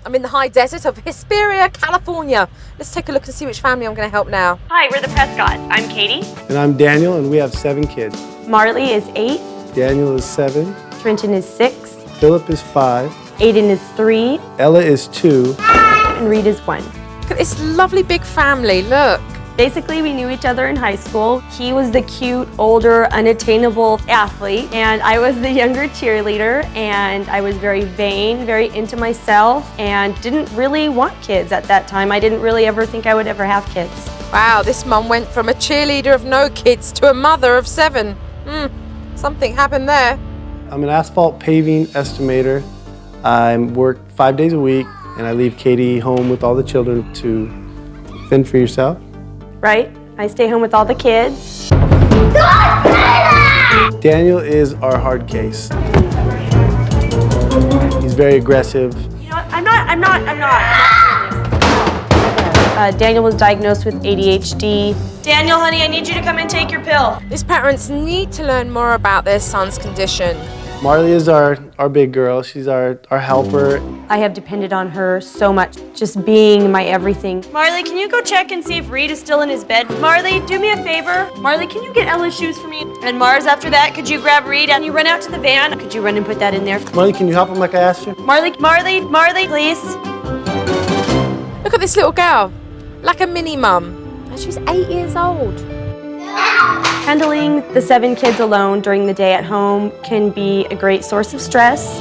I'm in the high desert of Hesperia, California. Let's take a look and see which family I'm going to help now. Hi, we're the Prescott. I'm Katie. And I'm Daniel, and we have 7 kids. Marley is 8. Daniel is 7. Trenton is 6. Philip is 5. Aiden is 3. Ella is 2. And Reed is 1. Look at this lovely big family, look. Basically, we knew each other in high school. He was the cute, older, unattainable athlete, and I was the younger cheerleader, and I was very vain, very into myself, and didn't really want kids at that time. I didn't really ever think I would ever have kids. Wow, this mum went from a cheerleader of no kids to a mother of 7. Something happened there. I'm an asphalt paving estimator. I work 5 days a week, and I leave Katie home with all the children to fend for yourself. Right? I stay home with all the kids. Daniel is our hard case. He's very aggressive. You know what? I'm not. Daniel was diagnosed with ADHD. Daniel, honey, I need you to come and take your pill. These parents need to learn more about their son's condition. Marley is our big girl. She's our helper. I have depended on her so much, just being my everything. Marley, can you go check and see if Reed is still in his bed? Marley, do me a favor. Marley, can you get Ella's shoes for me? And Mars, after that, could you grab Reed and you run out to the van? Could you run and put that in there? Marley, can you help him like I asked you? Marley, please. Look at this little girl, like a mini mum. And she's 8 years old. Handling the 7 kids alone during the day at home can be a great source of stress.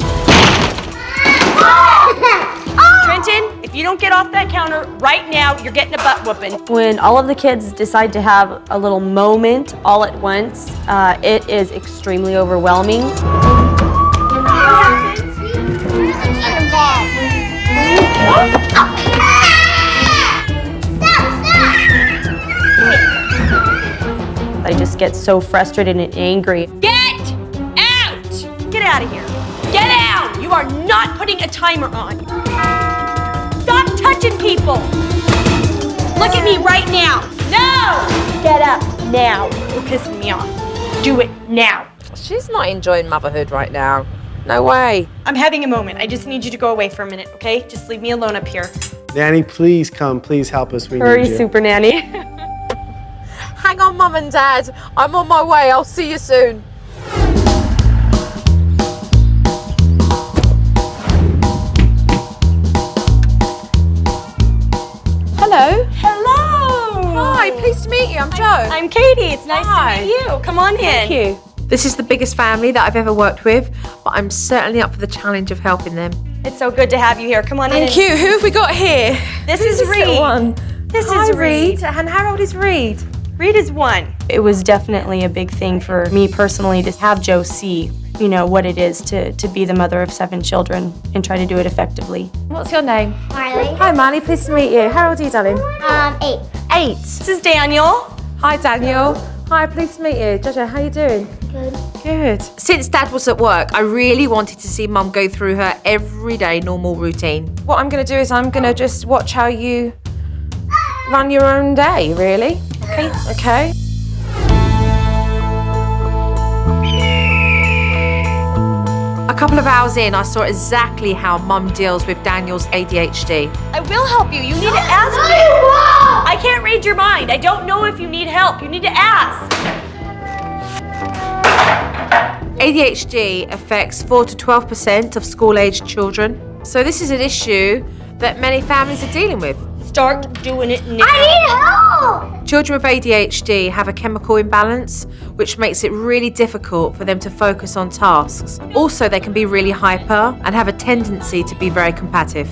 Trenton, if you don't get off that counter right now, you're getting a butt whooping. When all of the kids decide to have a little moment all at once, it is extremely overwhelming. I just get so frustrated and angry. Get out! Get out of here. Get out! You are not putting a timer on. Stop touching people. Look at me right now. No! Get up now. You're pissing me off. Do it now. She's not enjoying motherhood right now. No way. I'm having a moment. I just need you to go away for a minute, okay? Just leave me alone up here. Nanny, please come. Please help us. We Hurry, need you. Supernanny. Hang on, Mum and Dad. I'm on my way. I'll see you soon. Hello. Hello. Hi, pleased to meet you. I'm Jo. I'm Katie. It's nice to meet you. Come on in. Thank you. This is the biggest family that I've ever worked with, but I'm certainly up for the challenge of helping them. It's so good to have you here. Come on in. Thank you. Who have we got here? This is Reed. This is Reed. And how old is Reed? Reed is 1. It was definitely a big thing for me personally to have Jo see, you know, what it is to be the mother of 7 children and try to do it effectively. What's your name? Marley. Hi, Marley. Pleased to meet you. How old are you, darling? 8. 8. This is Daniel. Hi, Daniel. Hi, pleased to meet you. Jojo, how are you doing? Good. Good. Since Dad was at work, I really wanted to see Mum go through her everyday normal routine. What I'm going to do is I'm going to just watch how you run your own day, really. Okay. A couple of hours in, I saw exactly how Mum deals with Daniel's ADHD. I will help you. You need to ask me. I can't read your mind. I don't know if you need help. You need to ask. ADHD affects 4 to 12% of school-aged children. So this is an issue that many families are dealing with. Start doing it now. I need help! Children with ADHD have a chemical imbalance, which makes it really difficult for them to focus on tasks. Also, they can be really hyper and have a tendency to be very combative.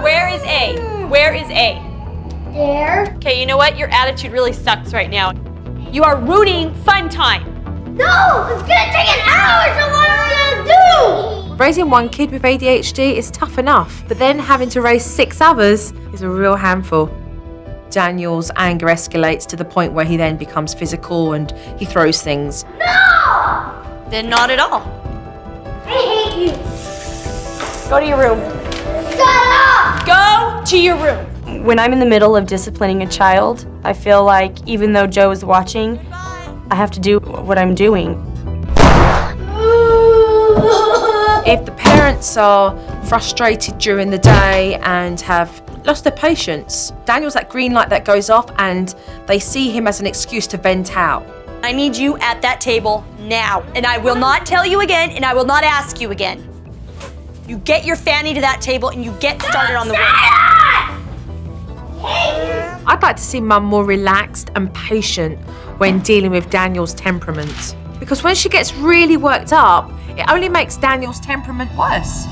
Where is A? Where is A? There. Okay, you know what? Your attitude really sucks right now. You are ruining fun time. No! It's gonna take an hour, so what am I gonna do? Raising one kid with ADHD is tough enough, but then having to raise 6 others is a real handful. Daniel's anger escalates to the point where he then becomes physical and he throws things. No! Then not at all. I hate you. Go to your room. Shut up! Go to your room. When I'm in the middle of disciplining a child, I feel like even though Joe is watching, I have to do what I'm doing. If the parents are frustrated during the day and have lost their patience, Daniel's that green light that goes off and they see him as an excuse to vent out. I need you at that table now, and I will not tell you again, and I will not ask you again. You get your Fanny to that table and you get started on the work. I'd like to see Mum more relaxed and patient when dealing with Daniel's temperament. Because when she gets really worked up, it only makes Daniel's temperament worse.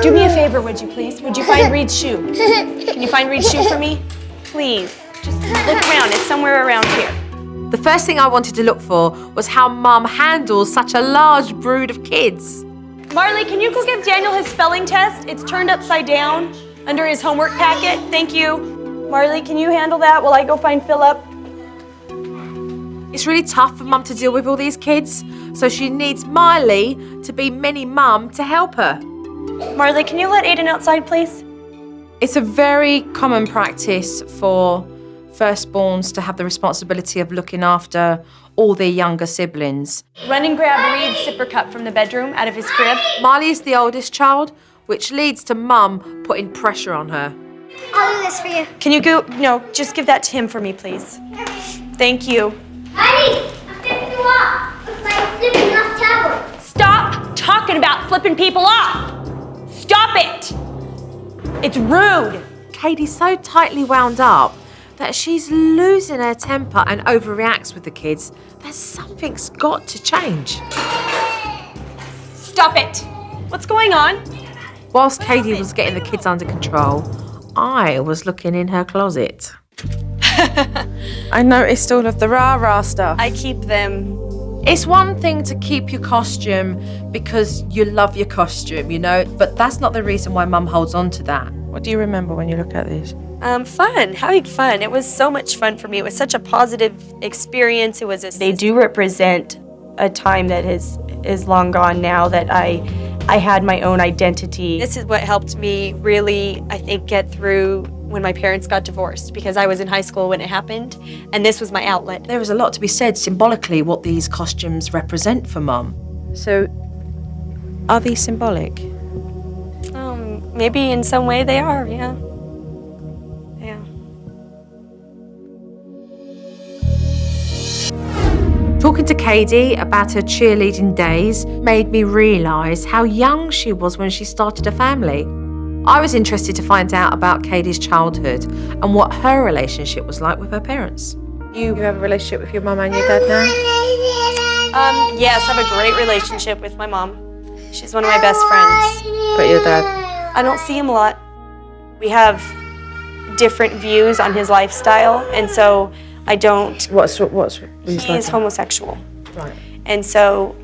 Do me a favor, would you please? Would you find Reed's shoe? Can you find Reed's shoe for me? Please, just look around, it's somewhere around here. The first thing I wanted to look for was how Mum handles such a large brood of kids. Marley, can you go give Daniel his spelling test? It's turned upside down under his homework packet. Thank you. Marley, can you handle that while I go find Philip? It's really tough for Mum to deal with all these kids, so she needs Miley to be mini Mum to help her. Marley, can you let Aiden outside, please? It's a very common practice for firstborns to have the responsibility of looking after all their younger siblings. Run and grab Reed's sipper cup from the bedroom out of his crib. Miley is the oldest child, which leads to Mum putting pressure on her. I'll do this for you. Can you go? No, just give that to him for me, please. Thank you. Daddy, I'm flipping you off. It's like flipping off towel. Stop talking about flipping people off. Stop it. It's rude. Katie's so tightly wound up that she's losing her temper and overreacts with the kids. That something's got to change. Stop it. What's going on? Whilst Katie was getting the kids under control, I was looking in her closet. I noticed all of the rah-rah stuff. I keep them. It's one thing to keep your costume because you love your costume, you know, but that's not the reason why Mum holds on to that. What do you remember when you look at this? Fun, having fun. It was so much fun for me. It was such a positive experience. They do represent a time that is long gone now, that I had my own identity. This is what helped me really, I think, get through when my parents got divorced, because I was in high school when it happened, and this was my outlet. There is a lot to be said symbolically what these costumes represent for Mum. So, are these symbolic? Maybe in some way they are, yeah. Yeah. Talking to Katie about her cheerleading days made me realise how young she was when she started a family. I was interested to find out about Katie's childhood and what her relationship was like with her parents. You have a relationship with your mum and your dad now? Yes, I have a great relationship with my mom. She's one of my best friends. But your dad? I don't see him a lot. We have different views on his lifestyle, and so I don't. What's he is homosexual. Right. And so,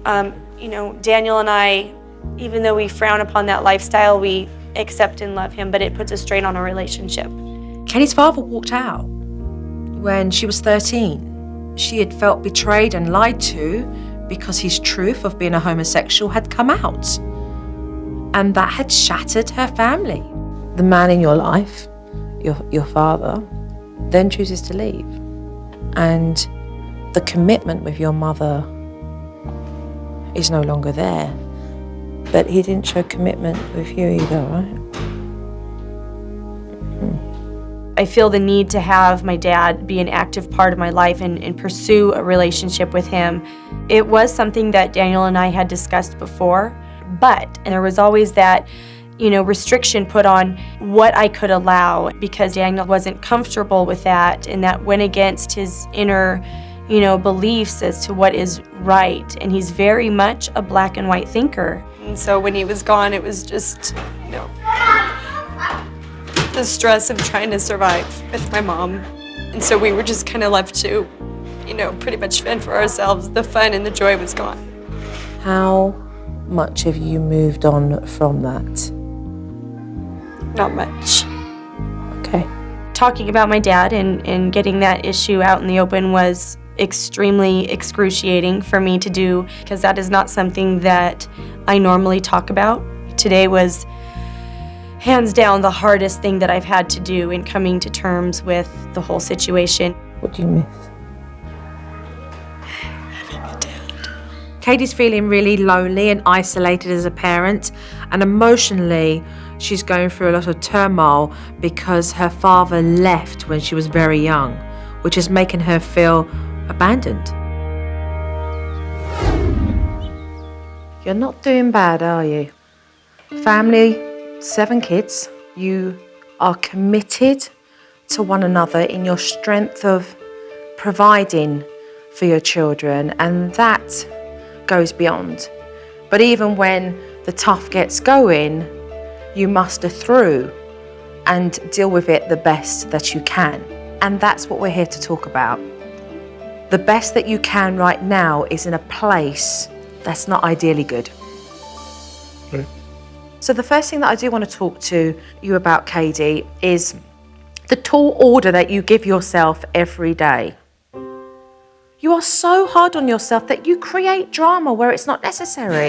you know, Daniel and I, even though we frown upon that lifestyle, we accept and love him, but it puts a strain on our relationship. Katie's father walked out when she was 13. She had felt betrayed and lied to because his truth of being a homosexual had come out. And that had shattered her family. The man in your life, your father, then chooses to leave. And the commitment with your mother is no longer there. But he didn't show commitment with you either, right? I feel the need to have my dad be an active part of my life and pursue a relationship with him. It was something that Daniel and I had discussed before, and there was always that, you know, restriction put on what I could allow, because Daniel wasn't comfortable with that, and that went against his inner, you know, beliefs as to what is right. And he's very much a black and white thinker. And so when he was gone, it was just, you know, the stress of trying to survive with my mom. And so we were just kind of left to, you know, pretty much fend for ourselves. The fun and the joy was gone. How much have you moved on from that? Not much. Okay. Talking about my dad and getting that issue out in the open was extremely excruciating for me to do, because that is not something that I normally talk about. Today was hands down the hardest thing that I've had to do in coming to terms with the whole situation. What do you miss? Having a dad. Katie's feeling really lonely and isolated as a parent, and emotionally she's going through a lot of turmoil because her father left when she was very young, which is making her feel abandoned. You're not doing bad, are you? Family, 7 kids. You are committed to one another in your strength of providing for your children, and that goes beyond. But even when the tough gets going, you muster through and deal with it the best that you can. And that's what we're here to talk about. The best that you can right now is in a place that's not ideally good. Right. So the first thing that I do want to talk to you about, Katie, is the tall order that you give yourself every day. You are so hard on yourself that you create drama where it's not necessary.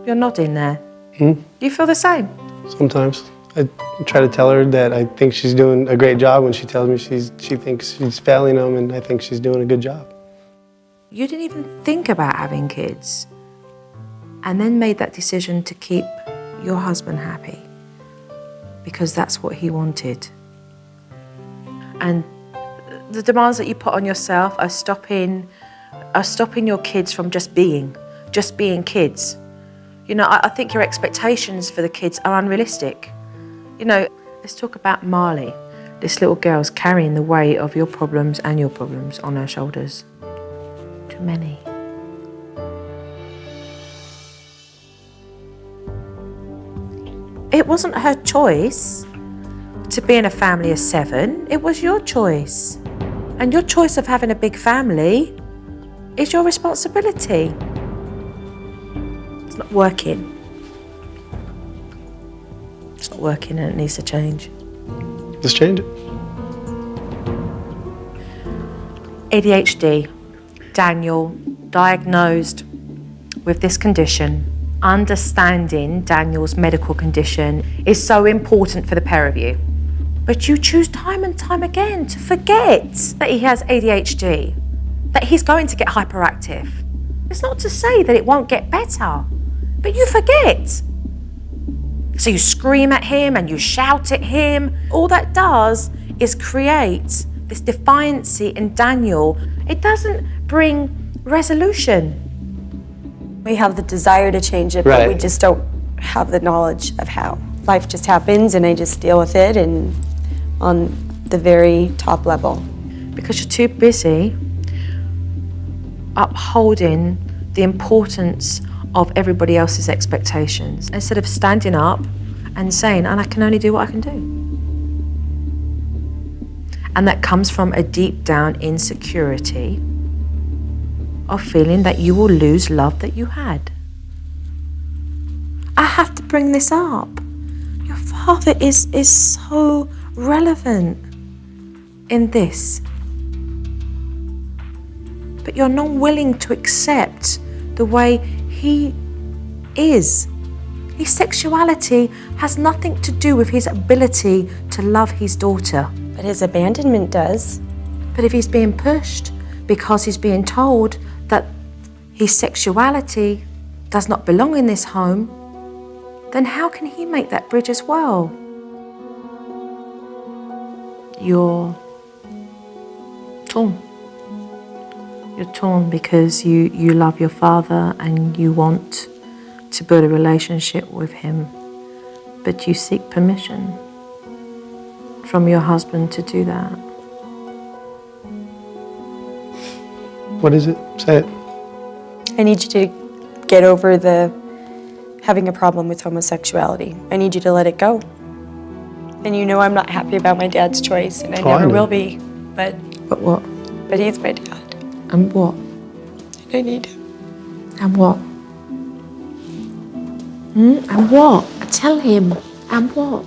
You're nodding there. Do you feel the same? Sometimes. I try to tell her that I think she's doing a great job when she tells me she thinks she's failing them, and I think she's doing a good job. You didn't even think about having kids and then made that decision to keep your husband happy because that's what he wanted. And the demands that you put on yourself are stopping your kids from just being kids. You know, I think your expectations for the kids are unrealistic. You know, let's talk about Marley. This little girl's carrying the weight of your problems and your problems on her shoulders. Too many. It wasn't her choice to be in a family of 7. It was your choice. And your choice of having a big family is your responsibility. It's not working. It's not working and it needs to change. Let's change it. ADHD. Daniel, diagnosed with this condition. Understanding Daniel's medical condition is so important for the pair of you. But you choose time and time again to forget that he has ADHD, that he's going to get hyperactive. It's not to say that it won't get better, but you forget. So you scream at him and you shout at him. All that does is create this defiancy in Daniel. It doesn't bring resolution. We have the desire to change it, but we just don't have the knowledge of how. Life just happens and I just deal with it, and on the very top level. Because you're too busy upholding the importance of everybody else's expectations instead of standing up and saying, and I can only do what I can do. And that comes from a deep down insecurity of feeling that you will lose love that you had. I have to bring this up. Your father is so relevant in this. But you're not willing to accept the way he is. His sexuality has nothing to do with his ability to love his daughter. But his abandonment does. But if he's being pushed because he's being told that his sexuality does not belong in this home, then how can he make that bridge as well? You're torn. You're torn because you love your father and you want to build a relationship with him, but you seek permission from your husband to do that. What is it? Say it. I need you to get over having a problem with homosexuality. I need you to let it go. And you know I'm not happy about my dad's choice, and I never will be. But what? But he's my dad. And what? And I need him. And what? And what? Tell him. And what?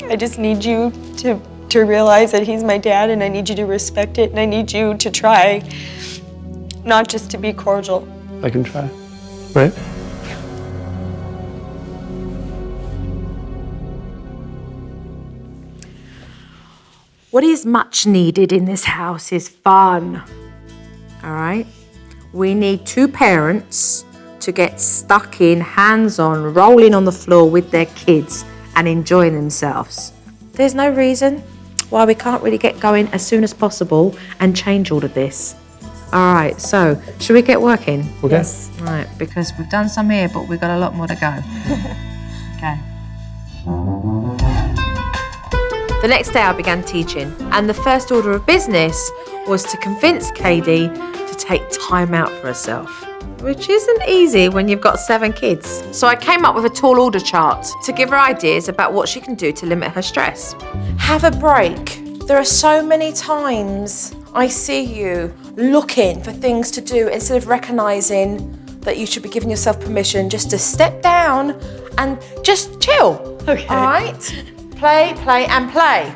I just need you to realize that he's my dad, and I need you to respect it, and I need you to try not just to be cordial. I can try, right? What is much needed in this house is fun. all right? We need two parents to get stuck in, hands-on, rolling on the floor with their kids and enjoying themselves. There's no reason why we can't really get going as soon as possible and change all of this. All right, so should we get working? Okay. Yes. Right, because we've done some here, but we've got a lot more to go. Okay. The next day I began teaching, and the first order of business was to convince Katie to take time out for herself, which isn't easy when you've got 7 kids. So I came up with a tall order chart to give her ideas about what she can do to limit her stress. Have a break. There are so many times I see you looking for things to do instead of recognising that you should be giving yourself permission just to step down and just chill. Okay. All right? Play, play, and play.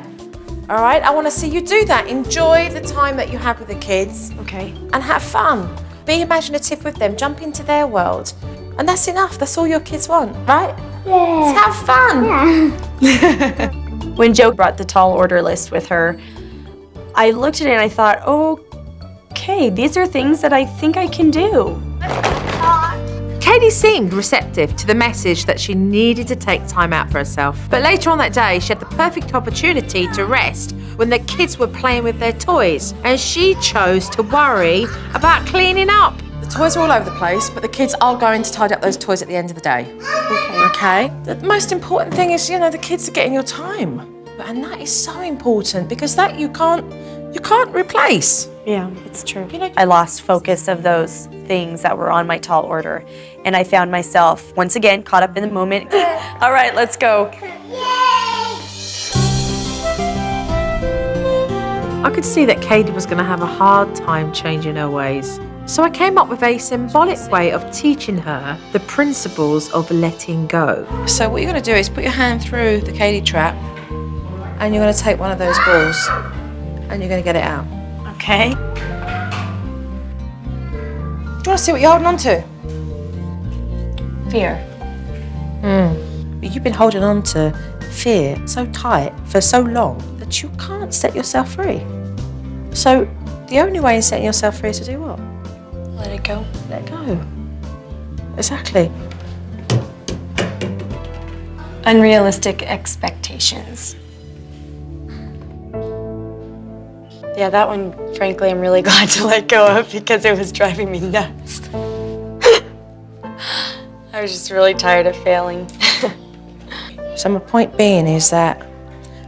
All right? I want to see you do that. Enjoy the time that you have with the kids. Okay. And have fun. Be imaginative with them. Jump into their world. And that's enough. That's all your kids want, right? Yeah. Let's have fun. When Jo brought the tall order list with her, I looked at it and I thought, okay, these are things that I think I can do. Katie seemed receptive to the message that she needed to take time out for herself. But later on that day, she had the perfect opportunity to rest when the kids were playing with their toys, and she chose to worry about cleaning up. The toys are all over the place, but the kids are going to tidy up those toys at the end of the day. Okay? The most important thing is, the kids are getting your time. And that is so important because that you can't replace. Yeah, it's true. I lost focus of those things that were on my tall order, and I found myself once again caught up in the moment. All right, let's go. I could see that Katie was going to have a hard time changing her ways. So I came up with a symbolic way of teaching her the principles of letting go. So what you're going to do is put your hand through the Katie trap and you're going to take one of those balls and you're going to get it out. Okay. Do you want to see what you're holding on to? Fear. You've been holding on to fear so tight for so long that you can't set yourself free. So the only way in setting yourself free is to do what? Let it go. Let go. Exactly. Unrealistic expectations. Yeah, that one, frankly, I'm really glad to let go of because it was driving me nuts. I was just really tired of failing. So my point being is that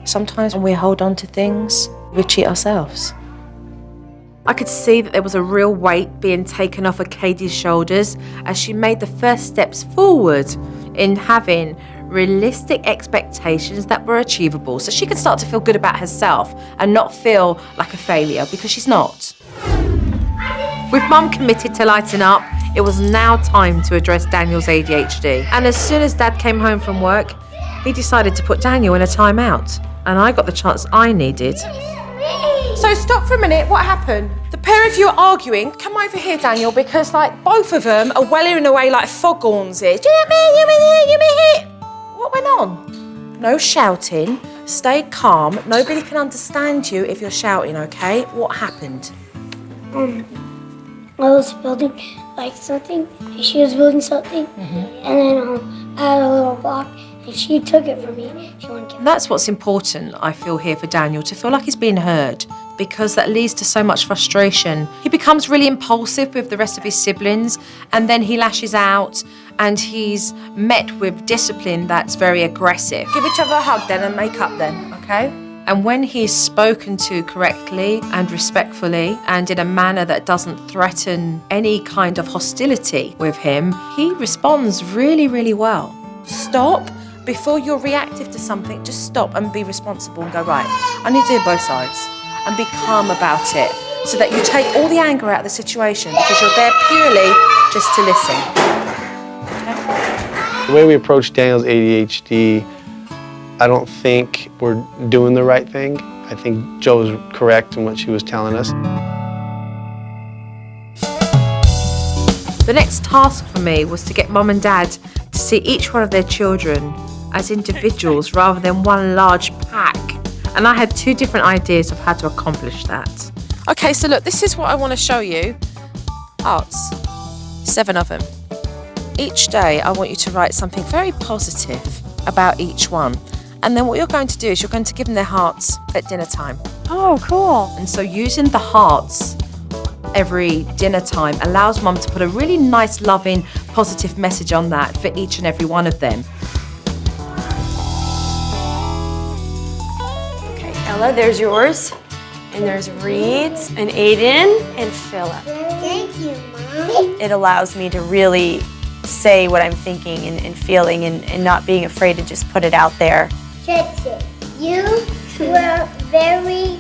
sometimes when we hold on to things, we cheat ourselves. I could see that there was a real weight being taken off of Katie's shoulders as she made the first steps forward in having realistic expectations that were achievable, so she could start to feel good about herself and not feel like a failure, because she's not. With Mum committed to lighten up, it was now time to address Daniel's ADHD. And as soon as Dad came home from work, he decided to put Daniel in a timeout, and I got the chance I needed. So stop for a minute, what happened? The pair of you are arguing. Come over here, Daniel, because both of them are welling away like foghorns here. You me here. What went on? No shouting, stay calm. Nobody can understand you if you're shouting, okay? What happened? I was building something, and she was building something, and then I had a little block, and she took it from me. She wanted to get That's what's important, I feel, here for Daniel, to feel like he's being heard, because that leads to so much frustration. He becomes really impulsive with the rest of his siblings, and then he lashes out, and he's met with discipline that's very aggressive. Give each other a hug then and make up then, okay? And when he's spoken to correctly and respectfully and in a manner that doesn't threaten any kind of hostility with him, he responds really, really well. Stop. Before you're reactive to something, just stop and be responsible and go, right, I need to do both sides and be calm about it so that you take all the anger out of the situation because you're there purely just to listen. The way we approach Daniel's ADHD, I don't think we're doing the right thing. I think Jo was correct in what she was telling us. The next task for me was to get Mum and Dad to see each one of their children as individuals rather than one large pack. And I had 2 different ideas of how to accomplish that. Okay, so look, this is what I want to show you. hearts, 7 of them. Each day, I want you to write something very positive about each one. And then what you're going to do is you're going to give them their hearts at dinner time. Oh, cool. And so using the hearts every dinner time allows Mum to put a really nice, loving, positive message on that for each and every one of them. Okay, Ella, there's yours. And there's Reed's and Aiden and Philip. Thank you, Mom. It allows me to really say what I'm thinking and feeling and not being afraid to just put it out there. Chachi, you were very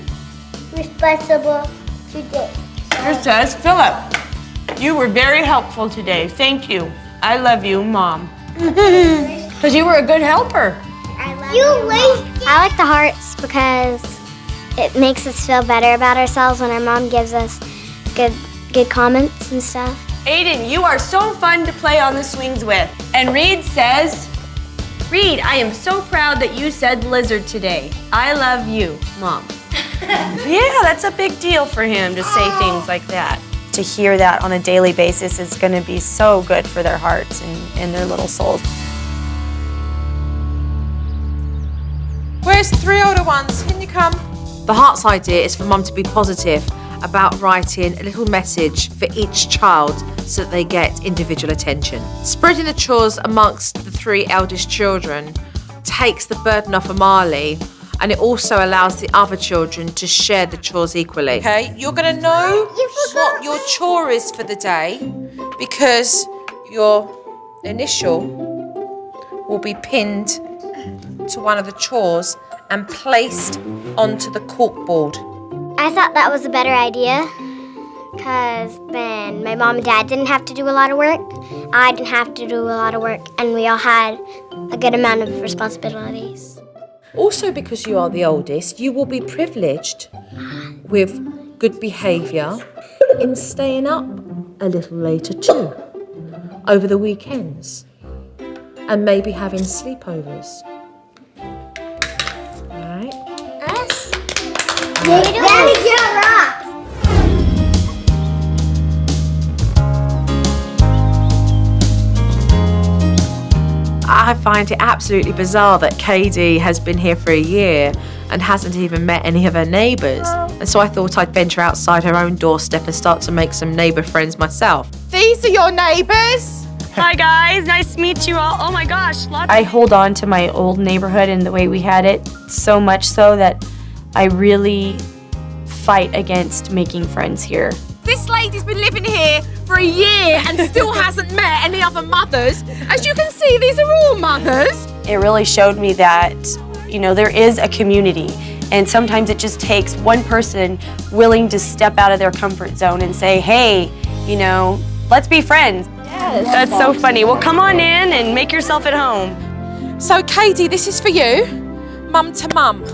responsible today. It says, Philip, you were very helpful today. Thank you. I love you, Mom. Because you were a good helper. I like the hearts because it makes us feel better about ourselves when our mom gives us good comments and stuff. Aiden, you are so fun to play on the swings with. And Reed says, Reed, I am so proud that you said lizard today. I love you, Mom. Yeah, that's a big deal for him to say things like that. To hear that on a daily basis is going to be so good for their hearts and their little souls. Where's the 3 older ones? Can you come? The hearts idea is for Mum to be positive about writing a little message for each child so that they get individual attention. Spreading the chores amongst the 3 eldest children takes the burden off of Marley, and it also allows the other children to share the chores equally. Okay, you're gonna know what your chore is for the day because your initial will be pinned to one of the chores and placed onto the corkboard. I thought that was a better idea because then my mom and dad didn't have to do a lot of work, I didn't have to do a lot of work, and we all had a good amount of responsibilities. Also, because you are the oldest, you will be privileged with good behaviour in staying up a little later too, over the weekends, and maybe having sleepovers. Alright? Us? Daddy, get rocks! I find it absolutely bizarre that Katie has been here for a year and hasn't even met any of her neighbours. And so I thought I'd venture outside her own doorstep and start to make some neighbour friends myself. These are your neighbours. Hi guys, nice to meet you all. Oh my gosh, I hold on to my old neighborhood and the way we had it so much so that I really fight against making friends here. This lady's been living here for a year and still hasn't met any other mothers. As you can see, these are all mothers. It really showed me that, you know, there is a community, and sometimes it just takes one person willing to step out of their comfort zone and say, hey, you know, let's be friends. Yes. That's so funny. Well, come on in and make yourself at home. So, Katie, this is for you, mum to mum.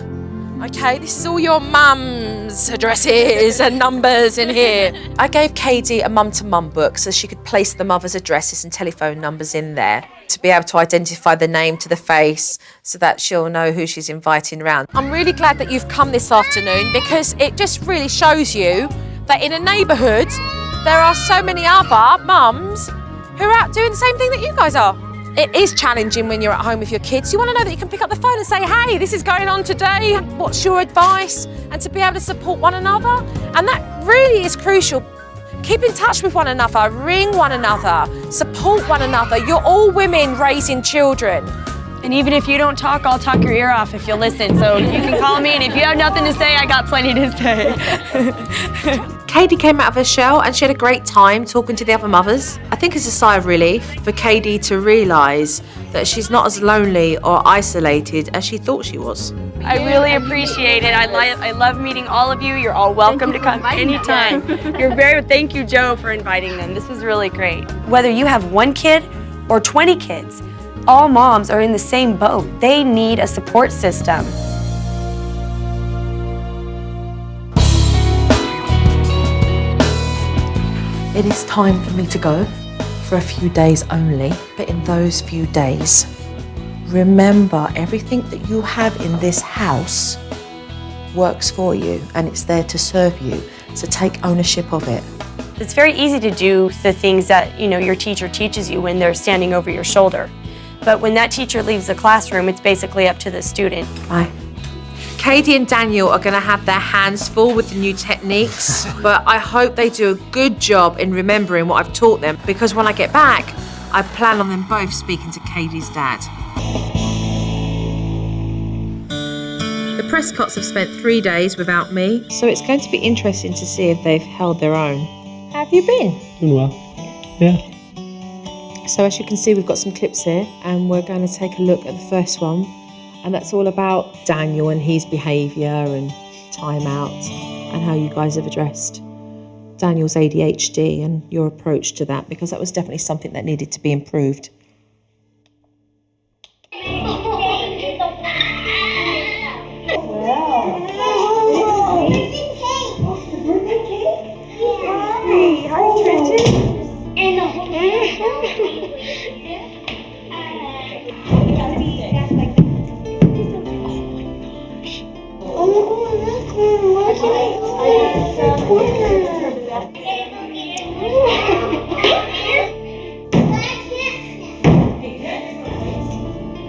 Okay, this is all your mum's addresses and numbers in here. I gave Katie a mum-to-mum book so she could place the mother's addresses and telephone numbers in there to be able to identify the name to the face so that she'll know who she's inviting round. I'm really glad that you've come this afternoon because it just really shows you that in a neighbourhood there are so many other mums who are out doing the same thing that you guys are. It is challenging when you're at home with your kids. You want to know that you can pick up the phone and say, hey, this is going on today. What's your advice? And to be able to support one another. And that really is crucial. Keep in touch with one another, ring one another, support one another. You're all women raising children. And even if you don't talk, I'll talk your ear off if you'll listen. So you can call me, and if you have nothing to say, I got plenty to say. Katie came out of her shell and she had a great time talking to the other mothers. I think it's a sigh of relief for Katie to realise that she's not as lonely or isolated as she thought she was. I really appreciate it. I love meeting all of you. You're all welcome to come anytime. Thank you, Joe, for inviting them. This was really great. Whether you have 1 kid or 20 kids, all moms are in the same boat. They need a support system. It is time for me to go for a few days only, but in those few days, remember everything that you have in this house works for you and it's there to serve you, so take ownership of it. It's very easy to do the things that, your teacher teaches you when they're standing over your shoulder. But when that teacher leaves the classroom, it's basically up to the student. Bye. Katie and Daniel are going to have their hands full with the new techniques, but I hope they do a good job in remembering what I've taught them, because when I get back, I plan on them both speaking to Katie's dad. The Prescotts have spent 3 days without me, so it's going to be interesting to see if they've held their own. How have you been? Doing well. Yeah. So as you can see, we've got some clips here, and we're going to take a look at the first one. And that's all about Daniel and his behaviour and timeout and how you guys have addressed Daniel's ADHD and your approach to that, because that was definitely something that needed to be improved.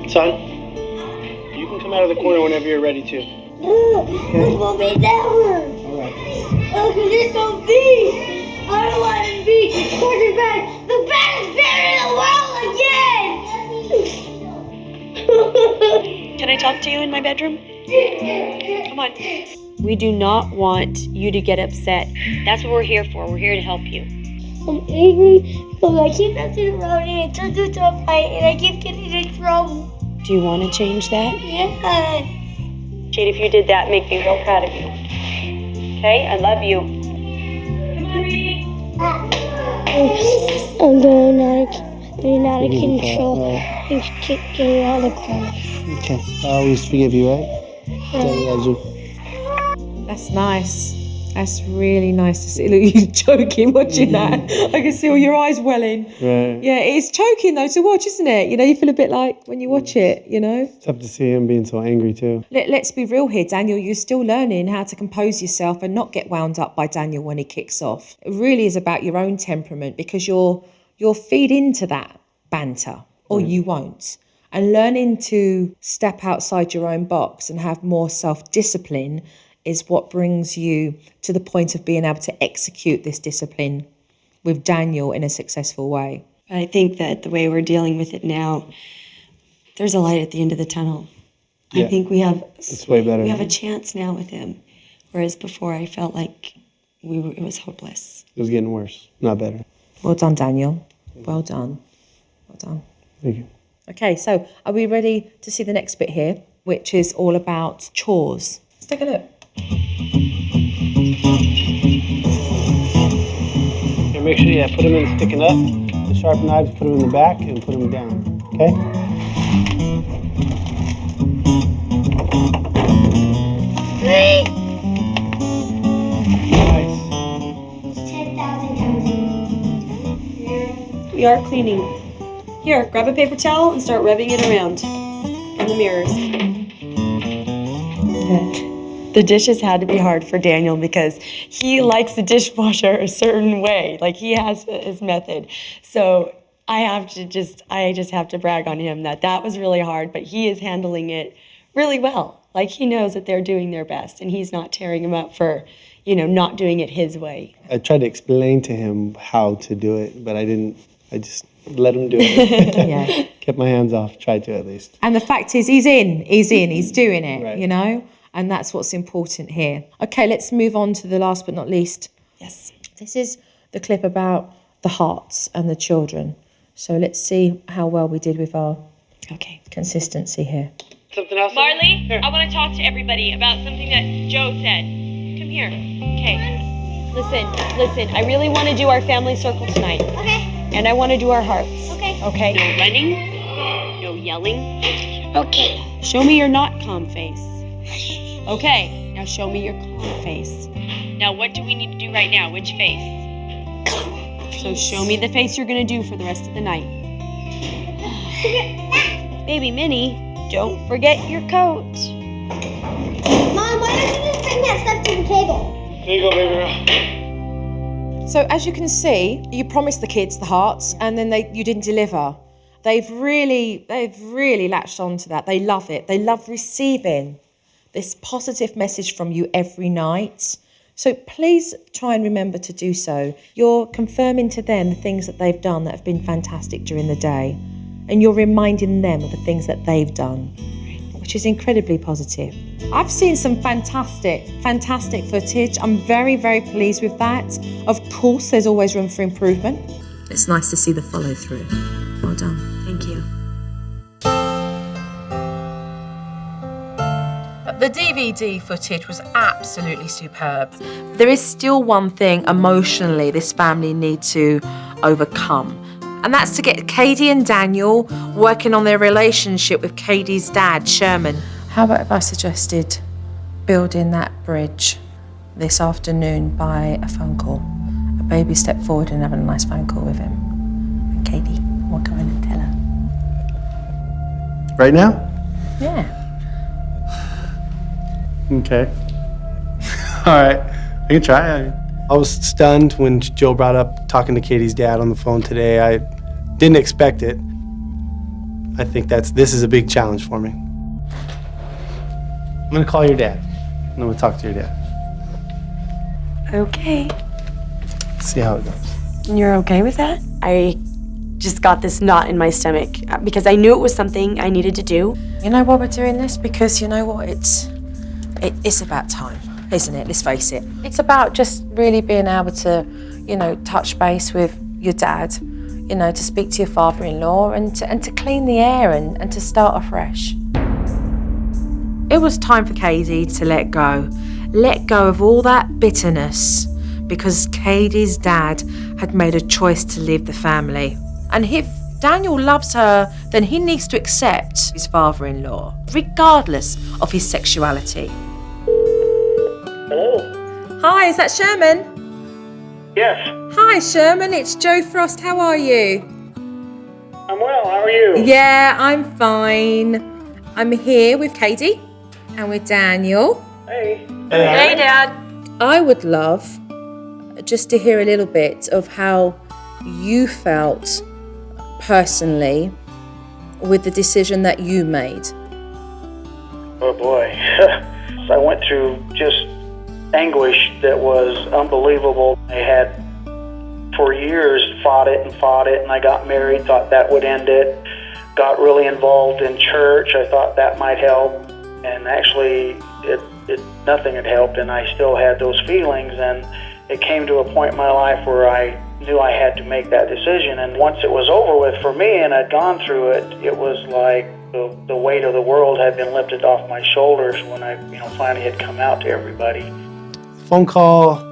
Son, you can come out of the corner whenever you're ready to. This won't be never. Alright. Oh, because you're so big. I don't want to be quarterback, the baddest player in the world again. Can I talk to you in my bedroom? Come on. We do not want you to get upset. That's what we're here for. We're here to help you. I'm angry because I keep messing around and it turns into a fight and I keep getting in trouble. Do you want to change that? Yeah. Jade, if you did that, make me real proud of you. Okay? I love you. I'm going out of control and keep getting out of control. Okay. I always forgive you, right? Daddy loves you. That's nice. That's really nice to see. Look, you're choking watching that. I can see all your eyes welling. Right. Yeah, it's choking though to watch, isn't it? You feel a bit like when you watch it, It's tough to see him being so angry too. Let's be real here, Daniel. You're still learning how to compose yourself and not get wound up by Daniel when he kicks off. It really is about your own temperament, because you'll feed into that banter or you won't. And learning to step outside your own box and have more self-discipline is what brings you to the point of being able to execute this discipline with Daniel in a successful way. I think that the way we're dealing with it now, there's a light at the end of the tunnel. Yeah. I think we have It's way better. we have a chance now with him, whereas before I felt like it was hopeless. It was getting worse, not better. Well done, Daniel. Well done. Well done. Thank you. Okay, so are we ready to see the next bit here, which is all about chores? Let's take a look. And make sure, put them in sticking up. The sharp knives, put them in the back and put them down. Okay? Nice. 10,000 times. We are cleaning. Here, grab a paper towel and start rubbing it around on the mirrors. The dishes had to be hard for Daniel because he likes the dishwasher a certain way. Like, he has his method. So I just have to brag on him that was really hard, but he is handling it really well. Like, he knows that they're doing their best and he's not tearing him up for, not doing it his way. I tried to explain to him how to do it, but I didn't. I just let him do it. Yeah. Kept my hands off, tried to at least. And the fact is, he's doing it, Right. And that's what's important here. Okay, let's move on to the last but not least. Yes. This is the clip about the hearts and the children. So let's see how well we did with our consistency here. Something else? Marley, Here. I want to talk to everybody about something that Joe said. Come here. Okay. Listen. I really want to do our family circle tonight. Okay. And I want to do our hearts. Okay. Okay? No running. No yelling. Okay. Show me your not calm face. Okay. Now show me your calm face. Now what do we need to do right now? Which face? So show me the face you're going to do for the rest of the night. Baby Minnie, don't forget your coat. Mom, why don't you just bring that stuff to the table? There you go, baby girl. So as you can see, you promised the kids the hearts and then you didn't deliver. They've really latched on to that. They love it. They love receiving this positive message from you every night. So please try and remember to do so. You're confirming to them the things that they've done that have been fantastic during the day. And you're reminding them of the things that they've done, which is incredibly positive. I've seen some fantastic footage. I'm very, very pleased with that. Of course, there's always room for improvement. It's nice to see the follow through. Well done. Thank you. The DVD footage was absolutely superb. There is still one thing emotionally this family need to overcome, and that's to get Katie and Daniel working on their relationship with Katie's dad, Sherman. How about if I suggested building that bridge this afternoon by a phone call? A baby step forward and having a nice phone call with him. And Katie, we'll go in and tell her. Right now? Yeah. Okay. All right. I can try. I was stunned when Joe brought up talking to Katie's dad on the phone today. I didn't expect it. I think this is a big challenge for me. I'm gonna call your dad. And I'm gonna talk to your dad. Okay. See how it goes. You're okay with that? I just got this knot in my stomach because I knew it was something I needed to do. You know why we're doing this? Because you know what? It's about time, isn't it? Let's face it. It's about just really being able to, touch base with your dad, to speak to your father-in-law and to clean the air and to start afresh. It was time for Katie to let go of all that bitterness, because Katie's dad had made a choice to leave the family. And if Daniel loves her, then he needs to accept his father-in-law, regardless of his sexuality. Hello? Hi, is that Sherman? Yes, Hi, Sherman, it's Jo Frost. How are you? I'm well. How are you? Yeah, I'm fine. I'm here with Katie and with Daniel. Hey. Hey, Dad. I would love just to hear a little bit of how you felt personally with the decision that you made. Oh boy. So I went through just anguish that was unbelievable. I had for years fought it, and I got married, thought that would end it. Got really involved in church. I thought that might help, and actually nothing had helped, and I still had those feelings. And it came to a point in my life where I knew I had to make that decision. And once it was over with for me and I'd gone through it, it was like the weight of the world had been lifted off my shoulders when I finally had come out to everybody. The phone call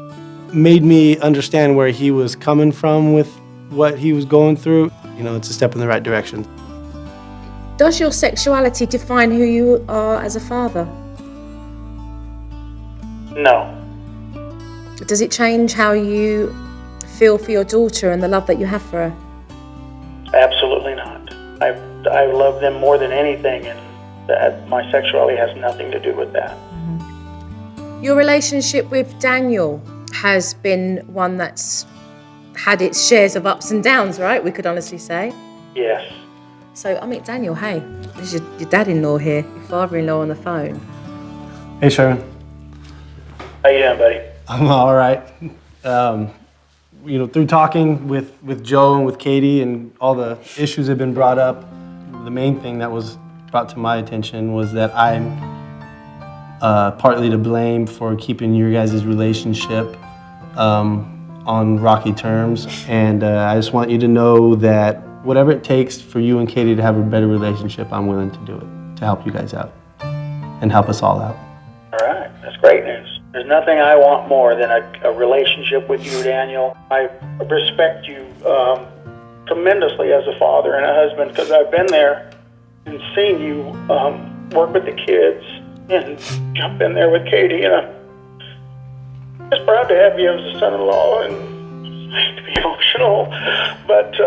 made me understand where he was coming from with what he was going through. It's a step in the right direction. Does your sexuality define who you are as a father? No. Does it change how you feel for your daughter and the love that you have for her? Absolutely not. I love them more than anything, and that my sexuality has nothing to do with that. Your relationship with Daniel has been one that's had its shares of ups and downs, right? We could honestly say. Yes. So, Daniel, hey, this is your dad-in-law here, your father-in-law on the phone. Hey, Sherman. How you doing, buddy? I'm all right. Through talking with Joe and with Katie and all the issues that have been brought up, the main thing that was brought to my attention was that I'm partly to blame for keeping your guys' relationship on rocky terms. And I just want you to know that whatever it takes for you and Katie to have a better relationship, I'm willing to do it, to help you guys out and help us all out. All right, that's great news. There's nothing I want more than a relationship with you, Daniel. I respect you tremendously as a father and a husband, because I've been there and seen you work with the kids and jump in there with Katie, and I'm just proud to have you as a son-in-law, and I hate to be emotional, but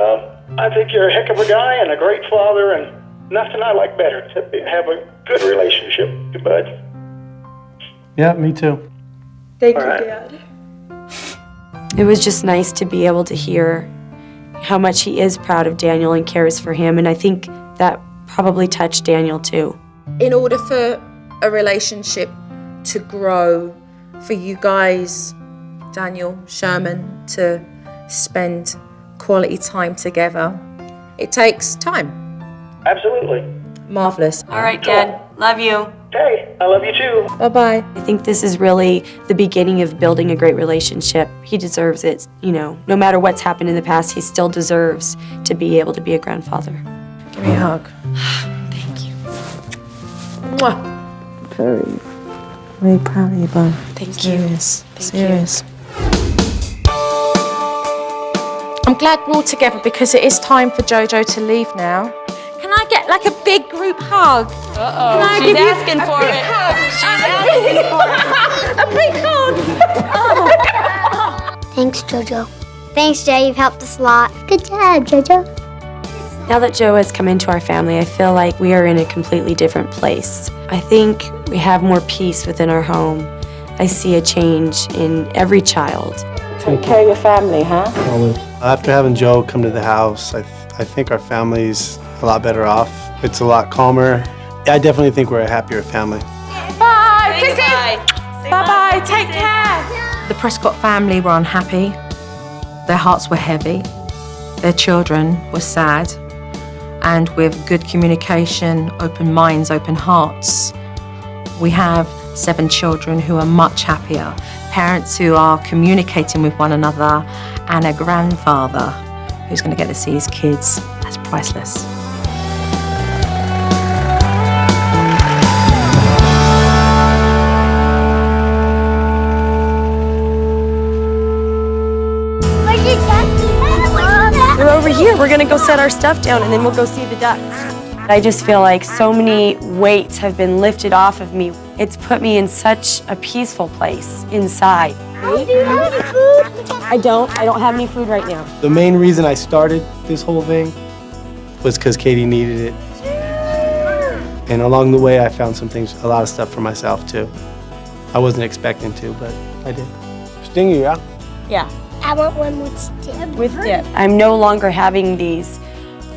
I think you're a heck of a guy and a great father, and nothing I like better to have a good relationship with you, bud. Yeah, me too. Thank All you, right. Dad. It was just nice to be able to hear how much he is proud of Daniel and cares for him, and I think that probably touched Daniel too. In order for a relationship to grow, for you guys, Daniel, Sherman, to spend quality time together, it takes time. Absolutely. Marvelous. All right, Dad. Love you. Okay, I love you too. Bye-bye. I think this is really the beginning of building a great relationship. He deserves it, you know. No matter what's happened in the past, he still deserves to be able to be a grandfather. Give me a hug. Thank you. Mwah. Very proud of you both. Thank you. Serious. I'm glad we're all together because it is time for Jojo to leave now. Can I get like a big group hug? Uh-oh, she's asking for it. A big hug. Thanks, Jojo. Thanks, Joe. You've helped us a lot. Good job, Jojo. Now that Joe has come into our family, I feel like we are in a completely different place. I think we have more peace within our home. I see a change in every child. Take care of your family, huh? After having Joe come to the house, I think our family's a lot better off. It's a lot calmer. I definitely think we're a happier family. Bye. Kisses. Bye-bye. Take care. The Prescott family were unhappy. Their hearts were heavy. Their children were sad. And with good communication, open minds, open hearts, we have 7 children who are much happier. Parents who are communicating with one another, and a grandfather who's going to get to see his kids. That's priceless. They're over here. We're gonna go set our stuff down and then we'll go see the ducks. I just feel like so many weights have been lifted off of me. It's put me in such a peaceful place inside. I don't have any food right now. The main reason I started this whole thing was because Katie needed it. And along the way, I found a lot of stuff for myself too. I wasn't expecting to, but I did. Stingy, yeah? Yeah. I want one with dip. With dip. I'm no longer having these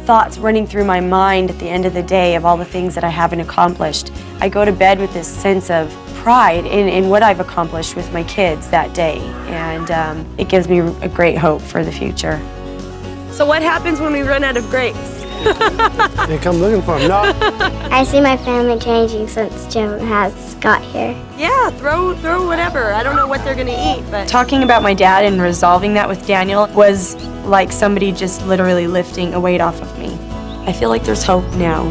thoughts running through my mind at the end of the day of all the things that I haven't accomplished. I go to bed with this sense of pride in what I've accomplished with my kids that day, and it gives me a great hope for the future. So what happens when we run out of grapes? They come looking for them. No. I see my family changing since Joe has got here. Yeah, throw whatever. I don't know what they're gonna eat, but talking about my dad and resolving that with Daniel was like somebody just literally lifting a weight off of me. I feel like there's hope now.